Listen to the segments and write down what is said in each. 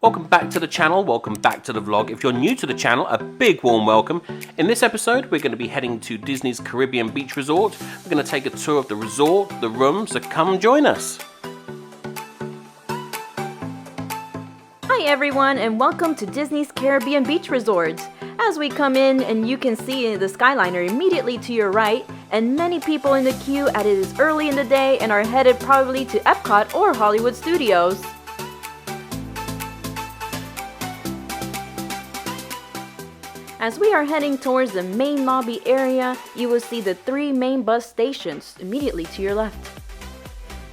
Welcome back to the channel, welcome back to the vlog. If you're new to the channel, a big warm welcome. In this episode, we're going to be heading to Disney's Caribbean Beach Resort. We're going to take a tour of the resort, the rooms, so come join us. Hi everyone, and welcome to Disney's Caribbean Beach Resort. As we come in, and you can see the Skyliner immediately to your right, and many people in the queue as it is early in the day and are headed probably to Epcot or Hollywood Studios. As we are heading towards the main lobby area, you will see the 3 main bus stations immediately to your left.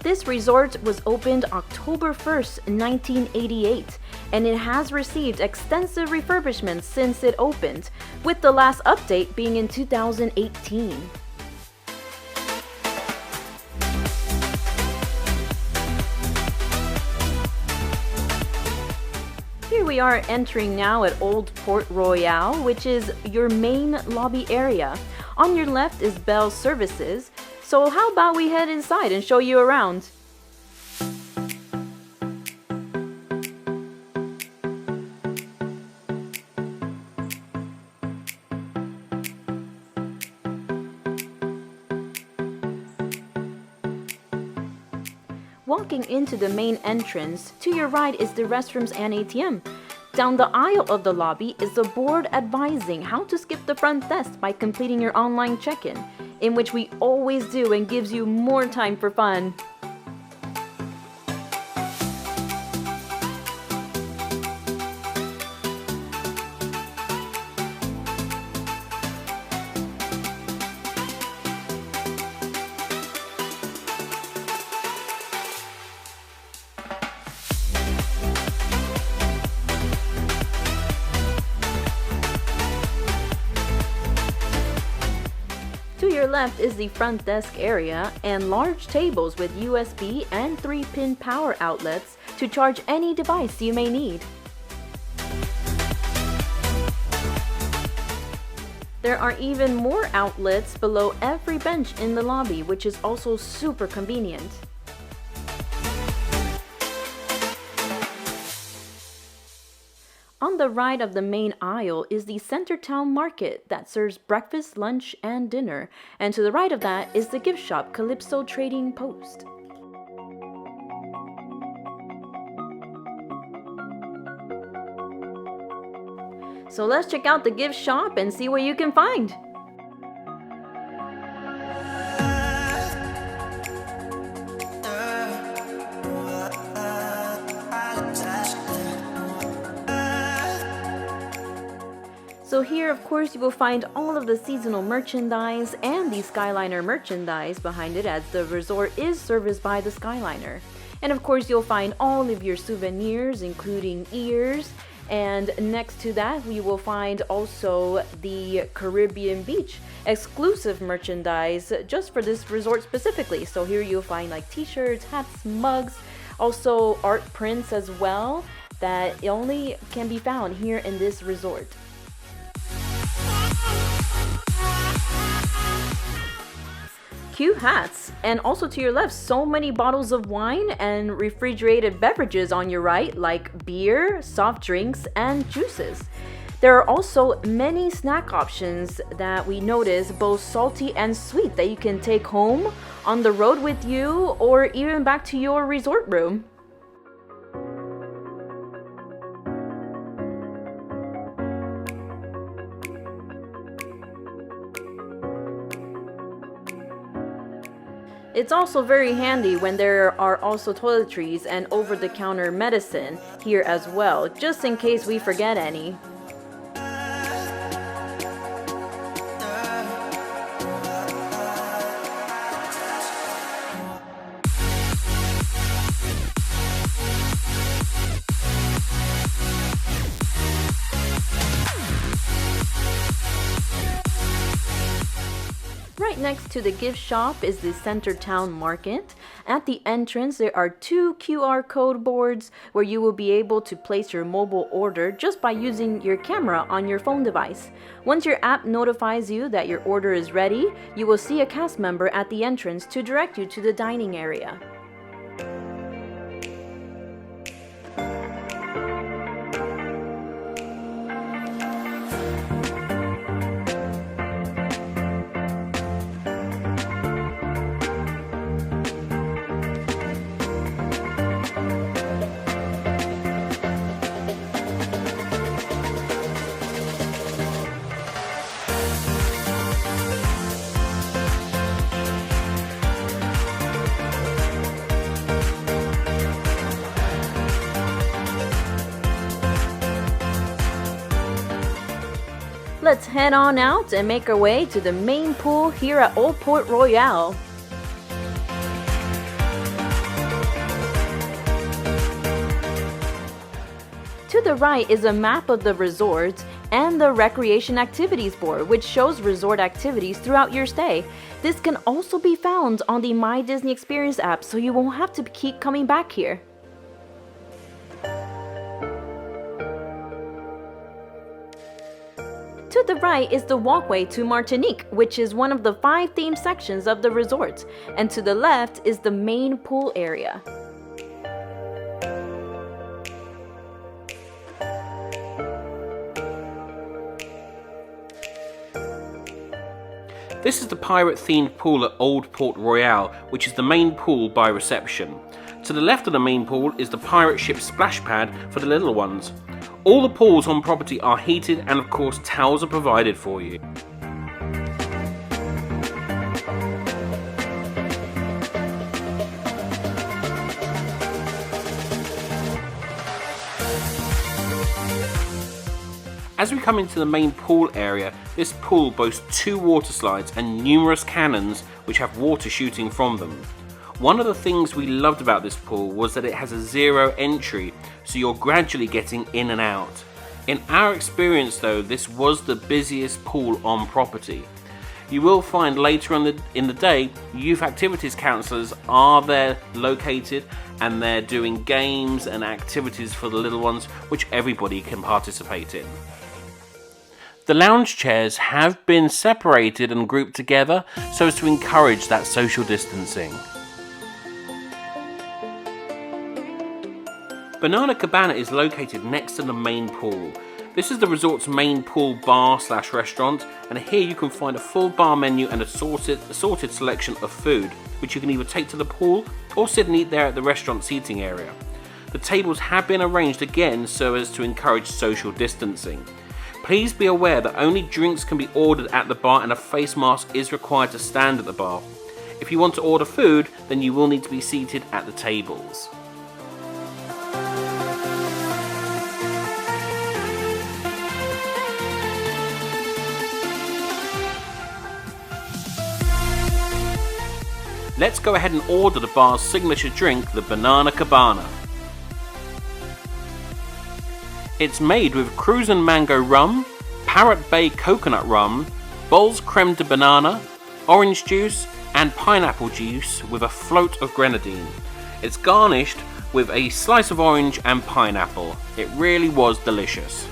This resort was opened October 1st, 1988, and it has received extensive refurbishments since it opened, with the last update being in 2018. Here we are entering now at Old Port Royal, which is your main lobby area. On your left is Bell Services, so how about we head inside and show you around? Walking into the main entrance, to your right is the restrooms and ATM. Down the aisle of the lobby is the board advising how to skip the front desk by completing your online check-in, in which we always do and gives you more time for fun. To your left is the front desk area and large tables with USB and 3-pin power outlets to charge any device you may need. There are even more outlets below every bench in the lobby, which is also super convenient. On the right of the main aisle is the Centertown Market that serves breakfast, lunch, and dinner, and to the right of that is the gift shop Calypso Trading Post. So let's check out the gift shop and see what you can find. So here, of course, you will find all of the seasonal merchandise and the Skyliner merchandise behind it, as the resort is serviced by the Skyliner. And of course, you'll find all of your souvenirs, including ears. And next to that, we will find also the Caribbean Beach exclusive merchandise just for this resort specifically. So here you'll find like t-shirts, hats, mugs, also art prints as well that only can be found here in this resort. Cute hats, and also to your left, so many bottles of wine and refrigerated beverages on your right, like beer, soft drinks, and juices. There are also many snack options that we notice, both salty and sweet, that you can take home, on the road with you, or even back to your resort room. It's also very handy when there are also toiletries and over-the-counter medicine here as well, just in case we forget any. Right next to the gift shop is the Centertown Market. At the entrance, there are 2 QR code boards where you will be able to place your mobile order just by using your camera on your phone device. Once your app notifies you that your order is ready, you will see a cast member at the entrance to direct you to the dining area. head on out and make our way to the main pool here at Old Port Royal. To the right is a map of the resort and the Recreation Activities Board, which shows resort activities throughout your stay. This can also be found on the My Disney Experience app, so you won't have to keep coming back here. To the right is the walkway to Martinique, which is one of the 5 themed sections of the resort, and to the left is the main pool area. This is the pirate-themed pool at Old Port Royal, which is the main pool by reception. To the left of the main pool is the pirate ship splash pad for the little ones. All the pools on property are heated and of course towels are provided for you. As we come into the main pool area, this pool boasts 2 water slides and numerous cannons which have water shooting from them. One of the things we loved about this pool was that it has a 0 entry, so you're gradually getting in and out. In our experience though, this was the busiest pool on property. You will find later on in the day, youth activities counsellors are there located and they're doing games and activities for the little ones which everybody can participate in. The lounge chairs have been separated and grouped together so as to encourage that social distancing. Banana Cabana is located next to the main pool. This is the resort's main pool bar/restaurant, and here you can find a full bar menu and assorted selection of food, which you can either take to the pool or sit and eat there at the restaurant seating area. The tables have been arranged again so as to encourage social distancing. Please be aware that only drinks can be ordered at the bar and a face mask is required to stand at the bar. If you want to order food, then you will need to be seated at the tables. Let's go ahead and order the bar's signature drink, the Banana Cabana. It's made with Cruisin' Mango rum, Parrot Bay coconut rum, Bols creme de banana, orange juice and pineapple juice with a float of grenadine. It's garnished with a slice of orange and pineapple. It really was delicious.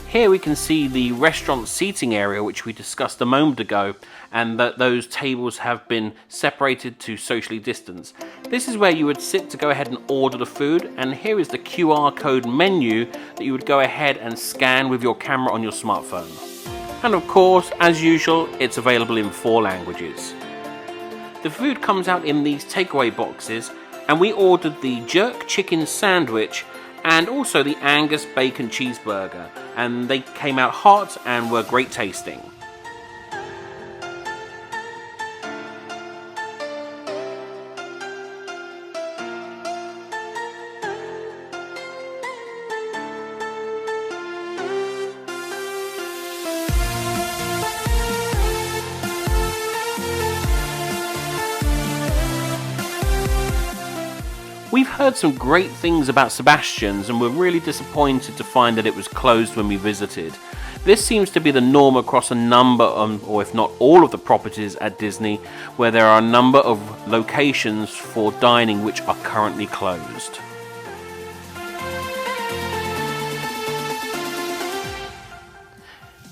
Here we can see the restaurant seating area which we discussed a moment ago, and that those tables have been separated to socially distance. This is where you would sit to go ahead and order the food, and here is the QR code menu that you would go ahead and scan with your camera on your smartphone. And of course, as usual, it's available in 4 languages. The food comes out in these takeaway boxes, and we ordered the jerk chicken sandwich and also the Angus bacon cheeseburger, and they came out hot and were great tasting. We've heard some great things about Sebastian's and we're really disappointed to find that it was closed when we visited. This seems to be the norm across a number of, or if not all of the properties at Disney, where there are a number of locations for dining which are currently closed.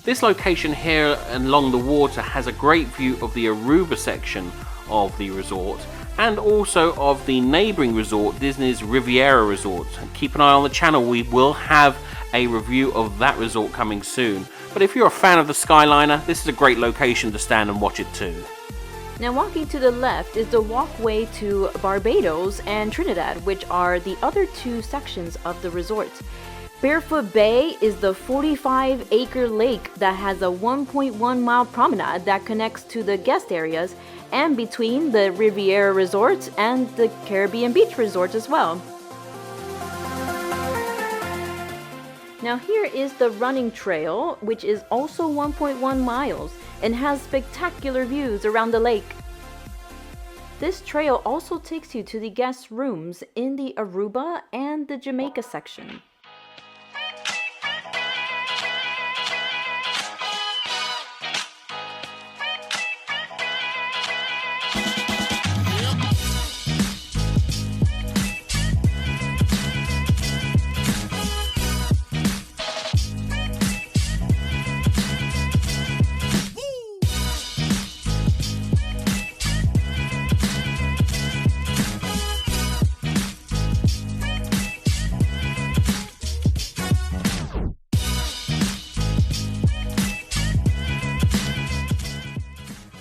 This location here along the water has a great view of the Aruba section of the resort, and also of the neighbouring resort, Disney's Riviera Resort. And keep an eye on the channel, we will have a review of that resort coming soon. But if you're a fan of the Skyliner, this is a great location to stand and watch it too. Now walking to the left is the walkway to Barbados and Trinidad, which are the other 2 sections of the resort. Barefoot Bay is the 45-acre lake that has a 1.1-mile promenade that connects to the guest areas and between the Riviera Resort and the Caribbean Beach Resort as well. Now here is the running trail, which is also 1.1 miles and has spectacular views around the lake. This trail also takes you to the guest rooms in the Aruba and the Jamaica section.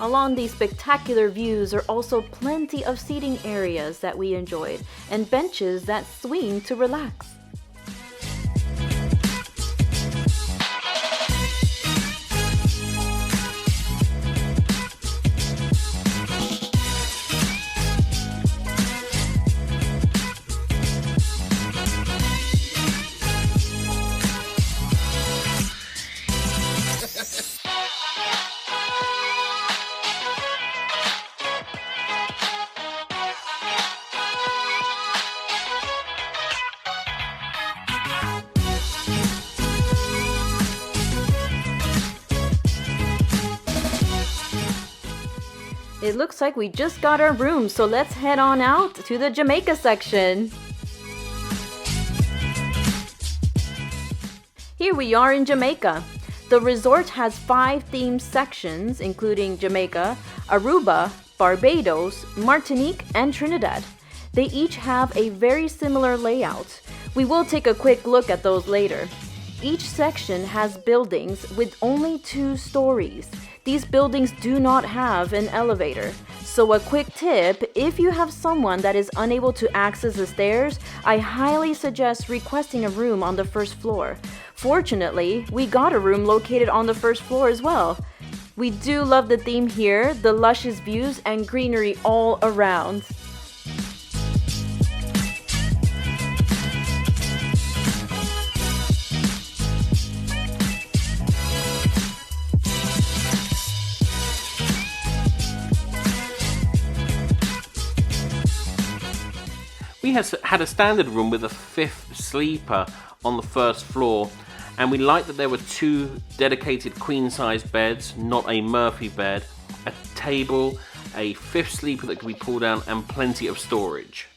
Along these spectacular views are also plenty of seating areas that we enjoyed and benches that swing to relax. It looks like we just got our room, so let's head on out to the Jamaica section. Here we are in Jamaica. The resort has 5 themed sections, including Jamaica, Aruba, Barbados, Martinique, and Trinidad. They each have a very similar layout. We will take a quick look at those later. Each section has buildings with only 2 stories. These buildings do not have an elevator. So a quick tip, if you have someone that is unable to access the stairs, I highly suggest requesting a room on the first floor. Fortunately, we got a room located on the first floor as well. We do love the theme here, the luscious views and greenery all around. We had a standard room with a 5th sleeper on the first floor, and we liked that there were 2 dedicated queen-size beds, not a Murphy bed, a table, a 5th sleeper that could be pulled down, and plenty of storage.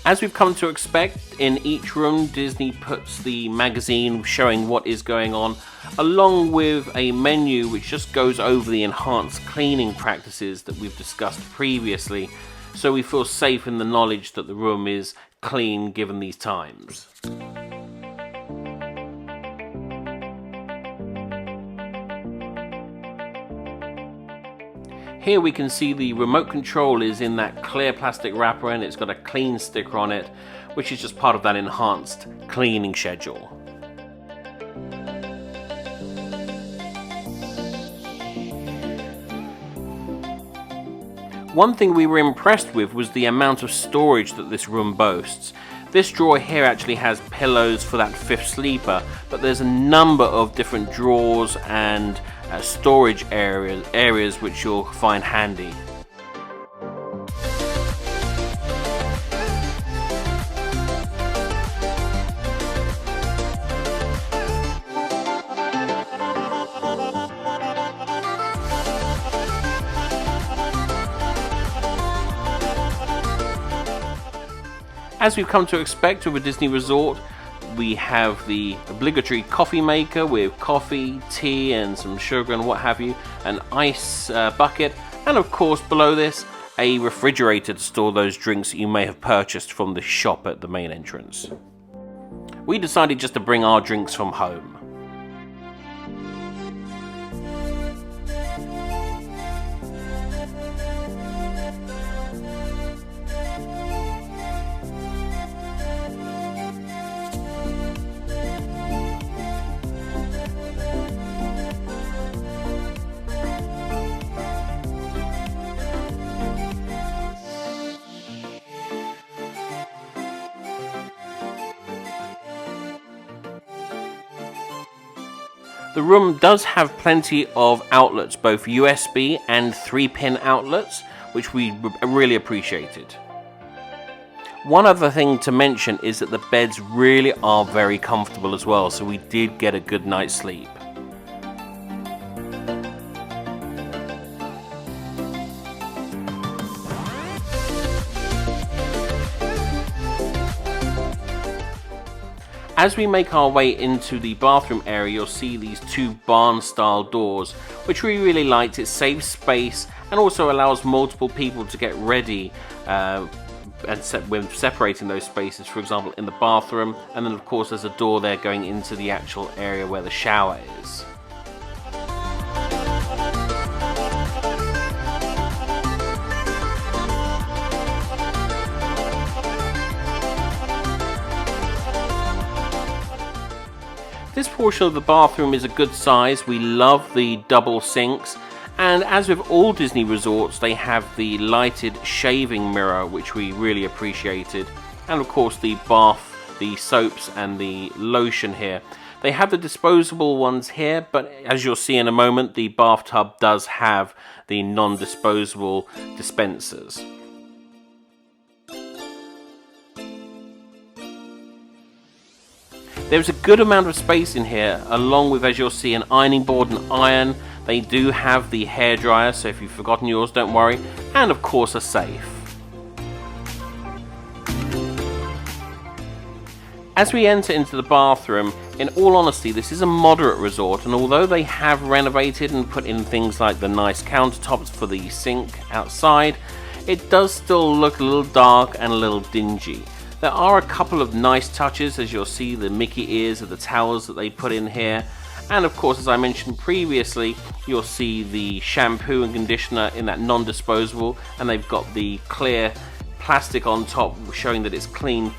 As we've come to expect, in each room Disney puts the magazine showing what is going on, along with a menu which just goes over the enhanced cleaning practices that we've discussed previously, so we feel safe in the knowledge that the room is clean given these times. Here we can see the remote control is in that clear plastic wrapper and it's got a clean sticker on it, which is just part of that enhanced cleaning schedule. One thing we were impressed with was the amount of storage that this room boasts. This drawer here actually has pillows for that 5th sleeper, but there's a number of different drawers and storage areas which you'll find handy. As we've come to expect with a Disney resort, we have the obligatory coffee maker with coffee, tea and some sugar and what have you, an ice bucket, and of course below this a refrigerator to store those drinks that you may have purchased from the shop at the main entrance. We decided just to bring our drinks from home. The room does have plenty of outlets, both USB and 3-pin outlets, which we really appreciated. One other thing to mention is that the beds really are very comfortable as well, so we did get a good night's sleep. As we make our way into the bathroom area, you'll see these 2 barn-style doors, which we really liked. It saves space and also allows multiple people to get ready when separating those spaces, for example, in the bathroom. And then, of course, there's a door there going into the actual area where the shower is. This portion of the bathroom is a good size. We love the double sinks, and as with all Disney resorts, they have the lighted shaving mirror, which we really appreciated, and of course the bath, the soaps and the lotion here. They have the disposable ones here, but as you'll see in a moment, the bathtub does have the non-disposable dispensers. There's a good amount of space in here, along with, as you'll see, an ironing board and iron. They do have the hairdryer, so if you've forgotten yours, don't worry. And of course, a safe. As we enter into the bathroom, in all honesty, this is a moderate resort, and although they have renovated and put in things like the nice countertops for the sink outside, it does still look a little dark and a little dingy. There are a couple of nice touches, as you'll see the Mickey ears of the towels that they put in here. And of course, as I mentioned previously, you'll see the shampoo and conditioner in that non-disposable, and they've got the clear plastic on top showing that it's clean.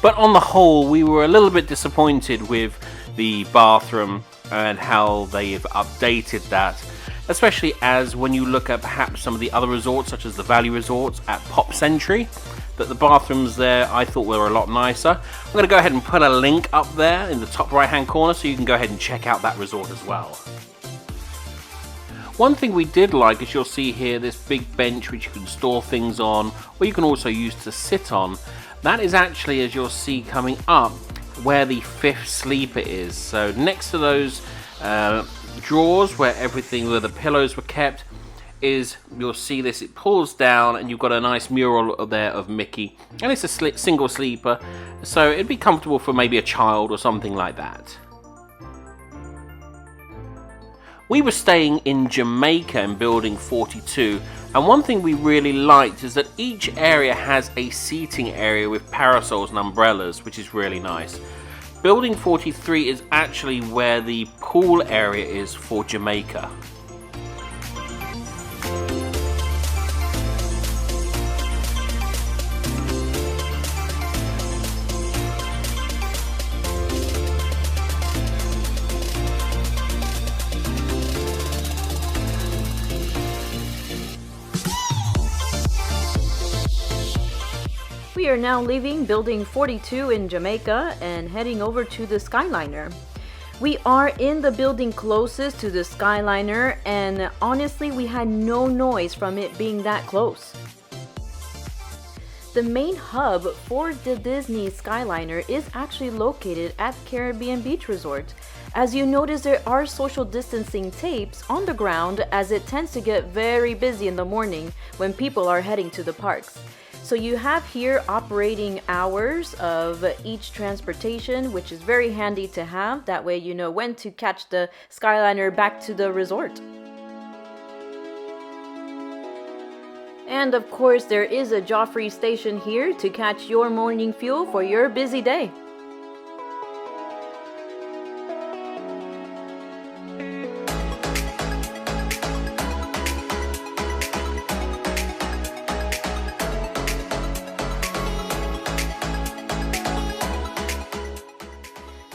But on the whole, we were a little bit disappointed with the bathroom and how they've updated that. Especially as when you look at perhaps some of the other resorts, such as the Valley Resorts at Pop Century, that the bathrooms there I thought were a lot nicer. I'm going to go ahead and put a link up there in the top right hand corner so you can go ahead and check out that resort as well. One thing we did like is you'll see here this big bench which you can store things on, or you can also use to sit on. That is actually, as you'll see coming up, where the 5th sleeper is. So next to those drawers where the pillows were kept, you'll see this, it pulls down and you've got a nice mural there of Mickey, and it's a single sleeper, so it'd be comfortable for maybe a child or something like that. We were staying in Jamaica in building 42, and one thing we really liked is that each area has a seating area with parasols and umbrellas, which is really nice. Building 43 is actually where the pool area is for Jamaica. We are now leaving Building 42 in Jamaica and heading over to the Skyliner. We are in the building closest to the Skyliner, and honestly we had no noise from it being that close. The main hub for the Disney Skyliner is actually located at Caribbean Beach Resort. As you notice, there are social distancing tapes on the ground as it tends to get very busy in the morning when people are heading to the parks. So you have here operating hours of each transportation, which is very handy to have. That way you know when to catch the Skyliner back to the resort. And of course, there is a Joffrey station here to catch your morning fuel for your busy day.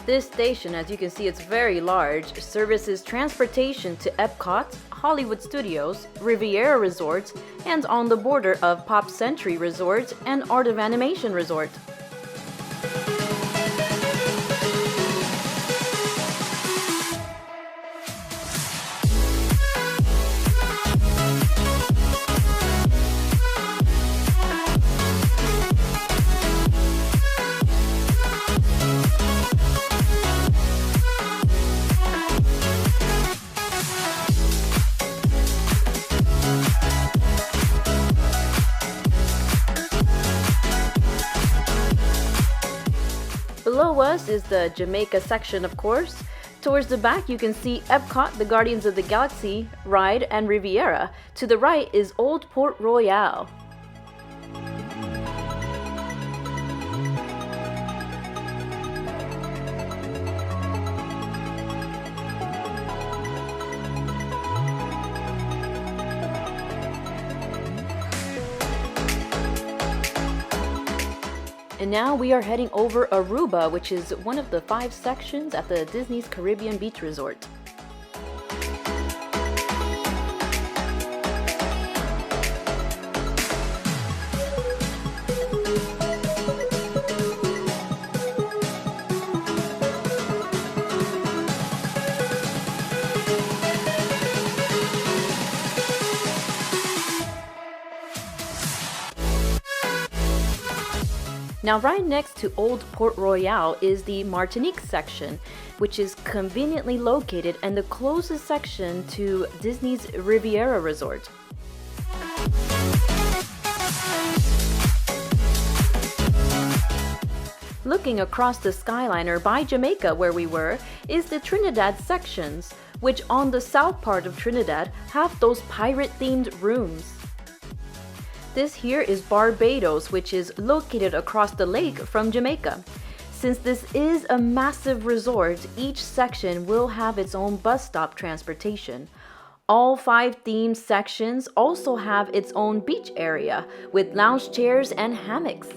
This station, as you can see, it's very large, services transportation to Epcot, Hollywood Studios, Riviera Resort, and on the border of Pop Century Resort and Art of Animation Resort. us is the Jamaica section, of course. Towards the back, you can see Epcot, the Guardians of the Galaxy ride, and Riviera. To the right is Old Port Royale. And now we are heading over Aruba, which is one of the 5 sections at the Disney's Caribbean Beach Resort. Now right next to Old Port Royale is the Martinique section, which is conveniently located and the closest section to Disney's Riviera Resort. Looking across the Skyliner by Jamaica where we were is the Trinidad sections, which on the south part of Trinidad have those pirate-themed rooms. This here is Barbados, which is located across the lake from Jamaica. Since this is a massive resort, each section will have its own bus stop transportation. All 5 themed sections also have its own beach area with lounge chairs and hammocks.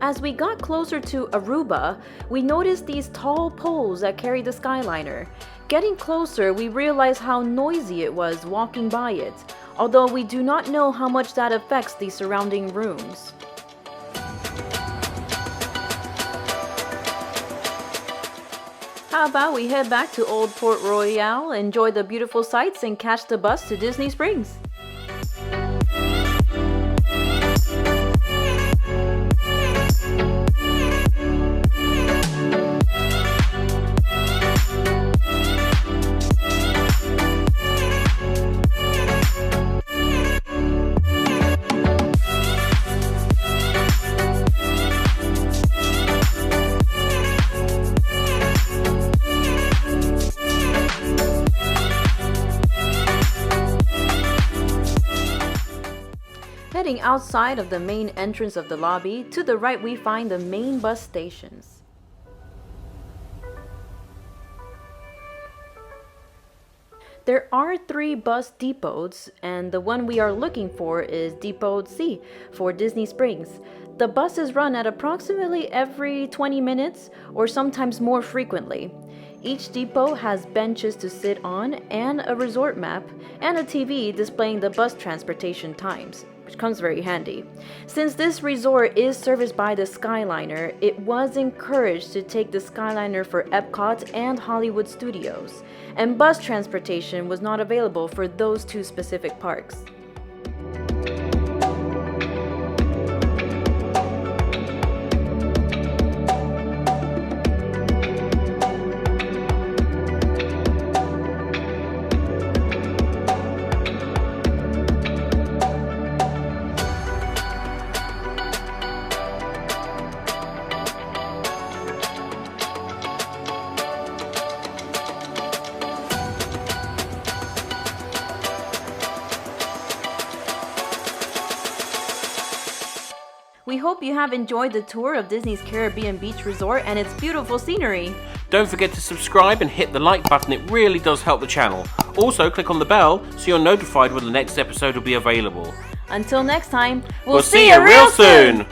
As we got closer to Aruba, we noticed these tall poles that carry the Skyliner. Getting closer, we realized how noisy it was walking by it, although we do not know how much that affects the surrounding rooms. How about we head back to Old Port Royale, enjoy the beautiful sights, and catch the bus to Disney Springs? Heading outside of the main entrance of the lobby, to the right we find the main bus stations. There are 3 bus depots, and the one we are looking for is Depot C for Disney Springs. The buses run at approximately every 20 minutes or sometimes more frequently. Each depot has benches to sit on and a resort map and a TV displaying the bus transportation times, which comes very handy. Since this resort is serviced by the Skyliner, it was encouraged to take the Skyliner for Epcot and Hollywood Studios, and bus transportation was not available for those 2 specific parks. We hope you have enjoyed the tour of Disney's Caribbean Beach Resort and its beautiful scenery. Don't forget to subscribe and hit the like button, it really does help the channel. Also click on the bell so you're notified when the next episode will be available. Until next time, We'll see you real soon!